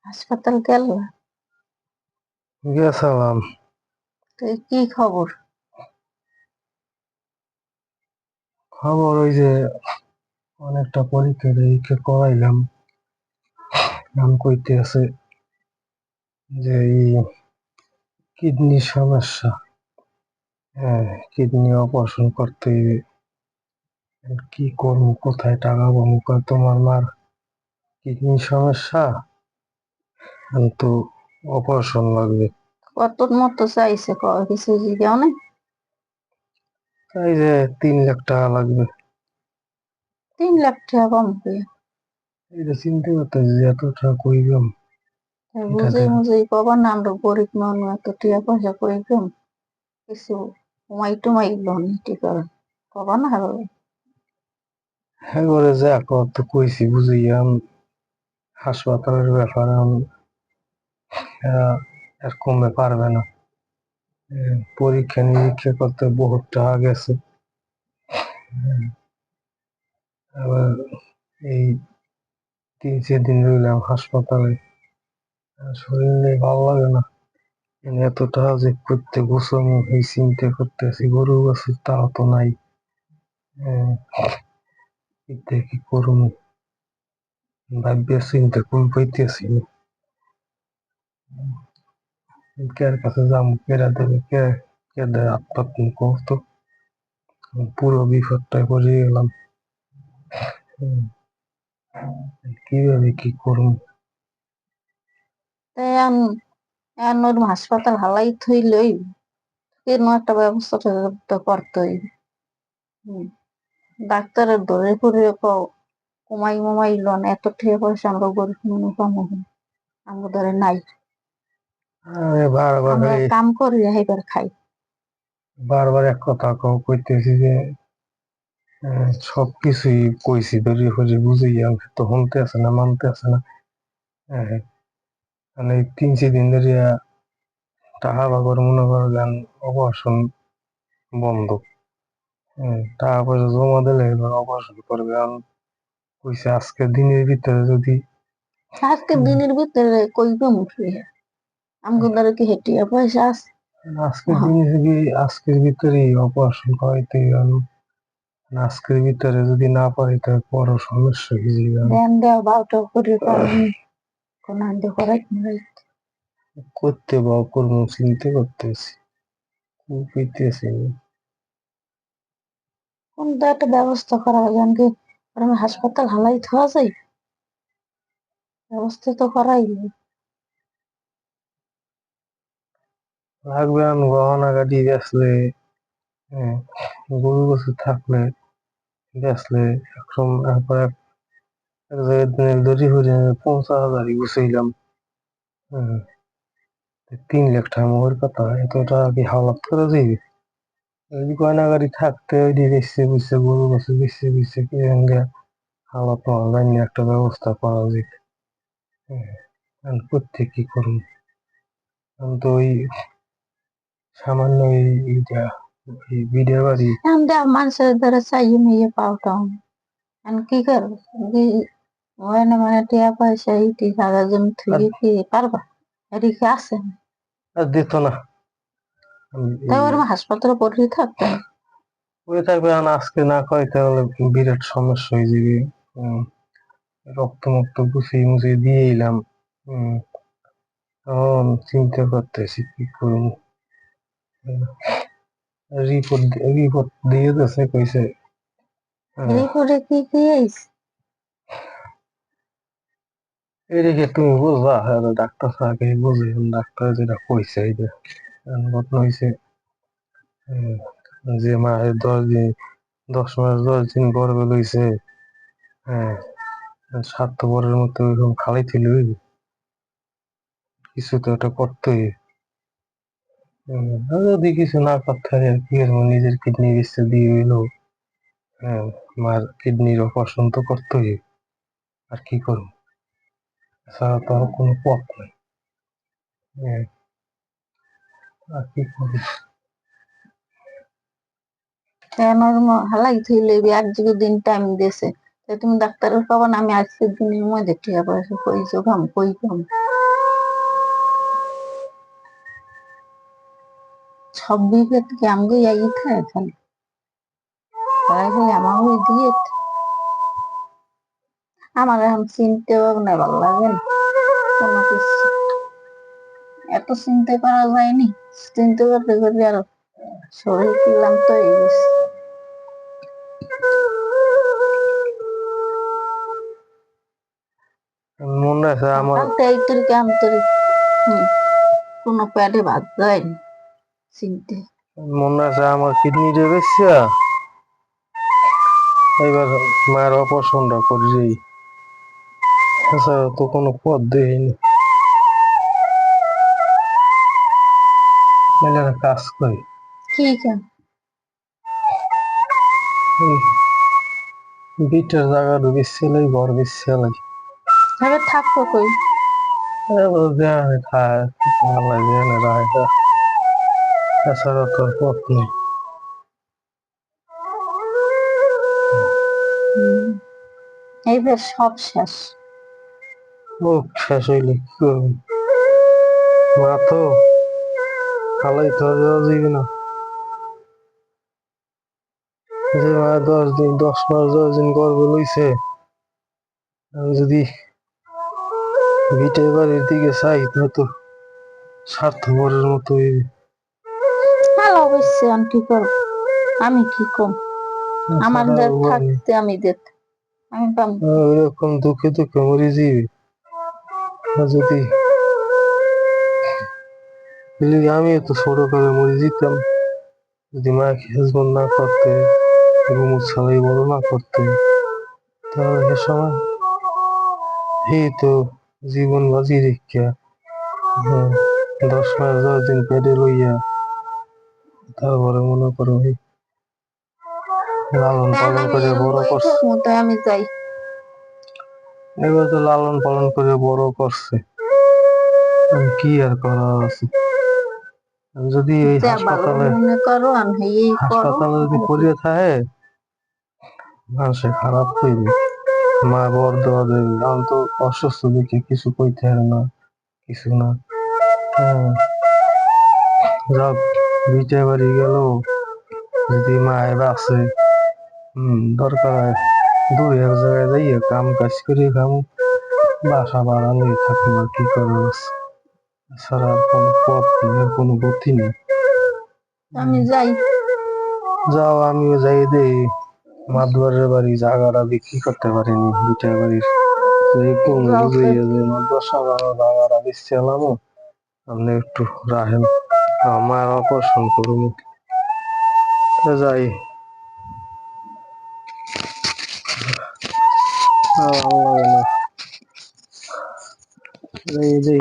হাসপাতাল গেল? গেছিলাম। তো কি খবর? খবর ওই যে অনেকটা পরীক্ষা টরীক্ষা করাইলাম। নাম কইতে আছে যে এই কিডনির সমস্যা। হ্যাঁ, কিডনি অপারেশন করতে হইবে। কি করবো, কোথায় টাকা পাবো? কয় তোমার মার কিডনির সমস্যা, তো অপারেশন লাগবে। কত মতো চাইছে? কিছু জিজ্ঞাও নাই? তাই যে 3 লাখ টাকা লাগবে। 3 লাখ টাকা কম পেয়ে? এটা চিন্তা করতেছি যে এত টাকা কই পাম বুঝে এটাতে। মুঝে কবার না, আমরা গরিব মানুষ, এত টাকা পয়সা করে কম কিছু কমাই টুমাই লোন নিতে পারেন? কবার না হবে? হ্যাঁ করে যে কত কইছি বুঝিয়াম হাসপাতালের ব্যাপারে আর কমে পারবে না। পরীক্ষা নিরীক্ষা করতে বহুত টাকা গেছে। আবার এই 3-4 দিন রইলাম হাসপাতালে, শরীর নিয়ে ভালো লাগে না। এত টাকা যে করতে গোছানো এই চিন্তা করতেছি, গরু গাছের তাও তো নাই। এটা কি করুন ভাবিয়া চিন্তা কোন পাইতেছি না। কার কাছে যাবো, কেরা দেবে, কে কে দেয় আত্মাত্ম করতো। পুরো বিপদটায় পড়ে গেলাম। কিভাবে কি করুন? তাই ওর হাসপাতাল হালাই থইলই কেন একটা ব্যবস্থা তো করতে হইবে। হুম, ডাক্তারের ধরে করে কমাই মমাই লোন, এত টাকা পয়সা আমরা গরিব মানুষ কমাবো? আমরা ধরে নাই, আরে বারবার আমরা খালি কাম করি এবার খাই। বারবার এক কথা কইতেছি যে সবকিছুই কইছি ধরে ফিরে বুঝিয়ে তো শুনতে আছে না, মানতে আছে না। হ্যাঁ, মানে 3-4 দিন ধরে টাকা বাগর মনে করেন অপারেশন বন্ধ। টাকা পয়সা জমা দিলে এবার অপারেশন করবে। কইছে আজকে দিনের ভিতরে যদি আজকে দিনের ভিতরে কইবে মুখে আমাকে ধরে কি হেঁটিয়া পয়সা আছে? আজকের দিনে যদি আজকের ভিতরেই অপারেশন করাইতে গেল, আজকের ভিতরে যদি না পারি তাহলে বড় সমস্যা হয়ে যাবে। দেন দেওয়া 12টা করে পারেনি কোন আনতে করাই নাই। করতে বা কর্ম চিন্তা করতেছি, কইতেছি। কোনটা একটা ব্যবস্থা করা যায় কি? আমি হাসপাতাল হালাই থাকা যায়, ব্যবস্থা তো করাই যায়। লাগবে গহনা গাড়ি বেচলে, হ্যাঁ, গরু বছর থাকলে বেচলে একরকম এক জায়গায় দড়ি হয়ে 50,000 গুছাইলাম। হ্যাঁ, 3 লাখ টাকা মোহর কথা, এতটা কি হাওলাত করা যাইবে? যদি গয়না গাড়ি থাকতে ওই দিয়ে বেচছে বুঝছে গরু বছর বেচছে বুঝছে কি হাওলাত অনলাইনে একটা ব্যবস্থা করা উচিত। হ্যাঁ, করতে কি করুন? আমি তো ওই সামান্য এইটা বিড়ে বাড়ি এখন দেখ মানুষের দ্বারা চাইয়ে মেয়ে পাওটাও কি করবো? হয় না মানে টিয়া পয়সা ইটি সারা জমি আর থুয়ে কি পারবা? এদিকে আছে আর দিত না। তাই ওর হাসপাতালে ভর্তি থাকতে হবে। ওই থাকবে আজকে না খাই তাহলে বিরাট সমস্যা হয়ে যাবে। উম, রক্ত মক্ত গুছিয়ে মুছিয়ে দিয়ে এলাম। উম, এখন চিন্তা করতেছি কি করবো। রিপোর্ট রিপোর্ট দিয়ে দিয়েছে, কইছে রিপোর্টে কি কি আইছে? এদিকে তুমি বুঝবা, হ্যাঁ ডাক্তার সাহেব বুঝে, ডাক্তার যেটা কইছে এই যে ঘটনা হয়েছে যে মায়ের 10 দিন 10 মাস 10 দিন গর্ভে লইছে। হ্যাঁ, স্বার্থপরের মতো এরকম খালি ছিল, কিছু তো একটা করতেই। আর যদি কিছু না করতে হয় আর কি করবো, নিজের কিডনি বেচতে দিয়ে এলো। হ্যাঁ, মার কিডনির অপারেশন তো করতেই, আর কি করবো? এছাড়া তো আর কোনো পথ নাই। হ্যাঁ, আর কি করবো? কেন হালাই থইলে এক যুগ দিন টাইম দিয়েছে, তুমি ডাক্তারের কবা না আমি আজকের দিনের মধ্যে টিয়া পয়সা কই জোগাম কই পাম সব বিঘে থেকে আমগো যাই খায় এখানে তাই বলে আমাকে দিয়ে আমার এখন চিনতে ভাবনা ভালো লাগে না কোনো কিছু এত চিনতে করা যায়নি চিনতে করতে করতে আর শরীর ক্লান্ত হয়ে গেছে মনে আছে আমার কালকে এই তরিকে আন্তরিক কোনো প্যাডে বাদ যায়নি চিনতে মনে আছে আমার কিডনিটা বেশিয়া এবার মায়ের অপারেশনটা করি এছাড়া তো কোনো পথ দেখিনি কাজ করি ঠিক আছে বিটের জায়গা ঢুকিছিলাই ঘর বিছিয়ালাই তবে থাকবো কই এছাড়া তো আর পথ নেই এইবার সব শেষ মুখ শেষ হইলে কি করবেন মা তো খালাই তো আর যাওয়া যাবে না যে মা 10 দিন 10 মাস 10 দিন গর্ভ লইছে আমি যদি ভিটে বাড়ির দিকে চাই তা তো স্বার্থপরের মতো ভালো অবশ্যই আমি কি করবো আমি কি কম আমার ছাড়া যার উপায় নেই। থাকতে আমি যেত আমি পাম ওইরকম দুঃখে দুঃখে মরে যাবে আর যদি আমি তো ছোট কালে মরে যেতাম যদি মাকে হেজবন না করতে গুমুর ছাড়াই বড় না করতে তাহলে সে সময় এই তো জীবন বাজি রেখা 10 মাস 10 দিন পেটে লইয়া তারপরে মনে করো লালন হ্যাঁ পালন আমি করে এরম বড় বই করছে থাকবো তাই আমি যাই এবার তো লালন পালন করে বড় করছে আমি কি আর করার আছে আমি যদি এই যা ভালো হাসপাতালে মনে করো আমি এই করো হাসপাতালে যদি আর কি। পড়িয়ে থাকে মানুষে খারাপ কইবে মা বর দেওয়া দেবে আমি তো অসুস্থ দেখে কিছু কইতে পারে না কিছু না হ্যাঁ যাক দুইটা বাড়ি গেল যদি মায়ের বাঁচে দরকার হয় দূরে এক জায়গায় যাইয়ে কাম কাজ করে খাম বাসা ভাড়া নিয়ে থাকি আর কি করে ছাড়া আর কোনো পথ নেই আর কোনো গতি নেই আমি যাই যাও আমিও যাই দেই মাদুয়ারের বাড়ি জায়গাটা বিক্রি করতে পারিনি দুইটা বাড়ির এই কোন যাও তো। বুঝাইয়া যে মাদ্রাসা জায়গাটা বেশি এলামও আপনি একটু রাখেন আমার অপারেশন করুন যাই ভালো লাগে না এই যে